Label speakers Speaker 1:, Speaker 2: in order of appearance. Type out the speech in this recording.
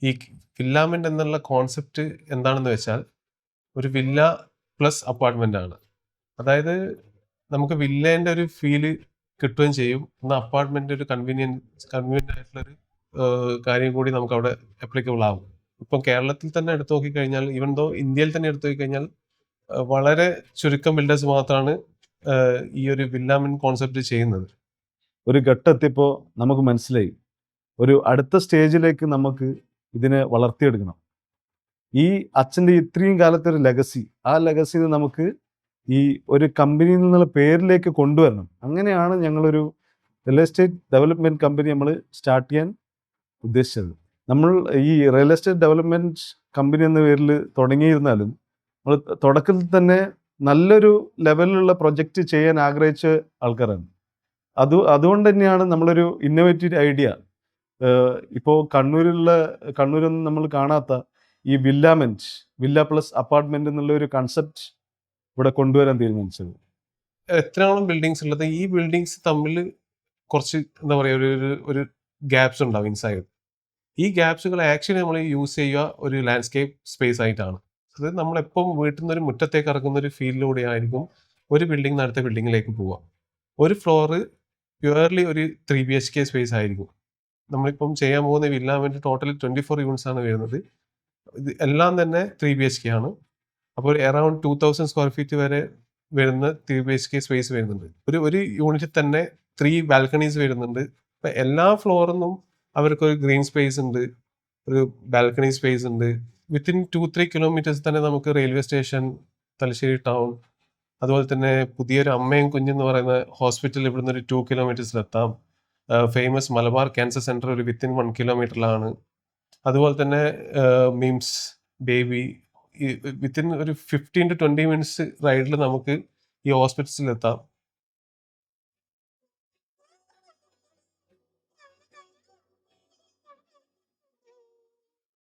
Speaker 1: ഈ വില്ലാമെന്റ് എന്നുള്ള കോൺസെപ്റ്റ് എന്താണെന്ന് വെച്ചാൽ ഒരു വില്ല പ്ലസ് അപ്പാർട്ട്മെന്റ് ആണ്. അതായത് നമുക്ക് വില്ലേന്റെ ഒരു ഫീല് കിട്ടുകയും ചെയ്യും. എന്നാൽ അപ്പാർട്ട്മെന്റ് ഒരു കൺവീനിയന്റ് ആയിട്ടുള്ളൊരു കാര്യം കൂടി നമുക്ക് അവിടെ അപ്ലിക്കബിൾ ആവും. ഇപ്പം കേരളത്തിൽ തന്നെ എടുത്തു നോക്കിക്കഴിഞ്ഞാൽ, ഈവൻ ദോ ഇന്ത്യയിൽ തന്നെ എടുത്തു നോക്കിക്കഴിഞ്ഞാൽ വളരെ ചുരുക്കം ബിൽഡേഴ്സ് മാത്രമാണ് ഈ ഒരു വില്ലാമെന്റ് കോൺസെപ്റ്റ് ചെയ്യുന്നത്.
Speaker 2: ഒരു ഘട്ടമെത്തിയപ്പോൾ നമുക്ക് മനസ്സിലായി ഒരു അടുത്ത സ്റ്റേജിലേക്ക് നമുക്ക് ഇതിനെ വളർത്തിയെടുക്കണം. ഈ അച്ഛൻ്റെ ഇത്രയും കാലത്തെ ഒരു ലെഗസി, ആ ലെഗസിനെ നമുക്ക് ഈ ഒരു കമ്പനിയിൽ നിന്നുള്ള പേരിലേക്ക് കൊണ്ടുവരണം. അങ്ങനെയാണ് ഞങ്ങളൊരു റിയൽ എസ്റ്റേറ്റ് ഡെവലപ്മെൻറ്റ് കമ്പനി നമ്മൾ സ്റ്റാർട്ട് ചെയ്യാൻ ഉദ്ദേശിച്ചത്. നമ്മൾ ഈ റിയൽ എസ്റ്റേറ്റ് ഡെവലപ്മെൻറ്റ് കമ്പനി എന്ന പേരിൽ തുടങ്ങിയിരുന്നാലും നമ്മൾ തുടക്കത്തിൽ തന്നെ നല്ലൊരു ലെവലിലുള്ള പ്രൊജക്റ്റ് ചെയ്യാൻ ആഗ്രഹിച്ച ആൾക്കാരാണ്. അതുകൊണ്ട് തന്നെയാണ് നമ്മളൊരു ഇന്നോവേറ്റീവ് ഐഡിയ ഇപ്പോൾ കണ്ണൂരൊന്നും നമ്മൾ കാണാത്ത ഈ വില്ല പ്ലസ് അപ്പാർട്ട്മെന്റ് എന്നുള്ള ഒരു കൺസെപ്റ്റ് ഇവിടെ കൊണ്ടുവരാൻ തീരുമാനിച്ചത്.
Speaker 1: എത്രയോളം ബിൽഡിങ്സ് ഉള്ളത്, ഈ ബിൽഡിങ്സ് തമ്മിൽ കുറച്ച് എന്താ പറയുക ഒരു ഗ്യാപ്സ് ഉണ്ടാവും ഇൻസൈഡ്. ഈ ഗ്യാപ്സുകൾ ആക്ച്വലി നമ്മൾ യൂസ് ചെയ്യുക ഒരു ലാൻഡ്സ്കേപ്പ് സ്പേസ് ആയിട്ടാണ്. അത് നമ്മളെപ്പം വീട്ടിൽ നിന്ന് ഒരു മുറ്റത്തേക്ക് ഇറങ്ങുന്ന ഒരു ഫീലിലൂടെ ആയിരിക്കും ഒരു ബിൽഡിംഗ് അടുത്ത ബിൽഡിങ്ങിലേക്ക് പോവുക. ഒരു ഫ്ലോറ് പ്യുവർലി ഒരു 3 BHK സ്പേസ് ആയിരിക്കും. നമ്മളിപ്പം ചെയ്യാൻ പോകുന്ന വില്ലാമെന്റ് ടോട്ടൽ 24 യൂണിറ്റ്സ് ആണ് വരുന്നത്. ഇത് എല്ലാം തന്നെ 3 BHK ആണ്. അപ്പോൾ അറൌണ്ട് 2000 സ്ക്വയർ ഫീറ്റ് വരെ വരുന്ന 3 BHK സ്പേസ് വരുന്നുണ്ട്. ഒരു യൂണിറ്റിൽ തന്നെ 3 ബാൽക്കണീസ് വരുന്നുണ്ട്. അപ്പം എല്ലാ ഫ്ലോറിനും അവർക്കൊരു ഗ്രീൻ സ്പേസ് ഉണ്ട്, ഒരു ബാൽക്കണി സ്പേസ് ഉണ്ട്. വിത്തിൻ 2-3 കിലോമീറ്റേഴ്സ് തന്നെ നമുക്ക് റെയിൽവേ സ്റ്റേഷൻ, തലശ്ശേരി ടൗൺ, അതുപോലെ തന്നെ പുതിയൊരു അമ്മയും കുഞ്ഞെന്ന് പറയുന്ന ഹോസ്പിറ്റൽ ഇവിടുന്ന് ഒരു 2 കിലോമീറ്റേഴ്സിലെത്താം. ഫേമസ് മലബാർ ക്യാൻസർ സെൻറ്റർ ഒരു വിത്തിൻ 1 കിലോമീറ്ററിലാണ്. അതുപോലെ തന്നെ മിംസ്, ബേബി, വിത്തിൻ ഒരു 15 to 20 മിനിറ്റ്സ് റൈഡിൽ നമുക്ക് ഈ ഹോസ്പിറ്റൽസിലെത്താം.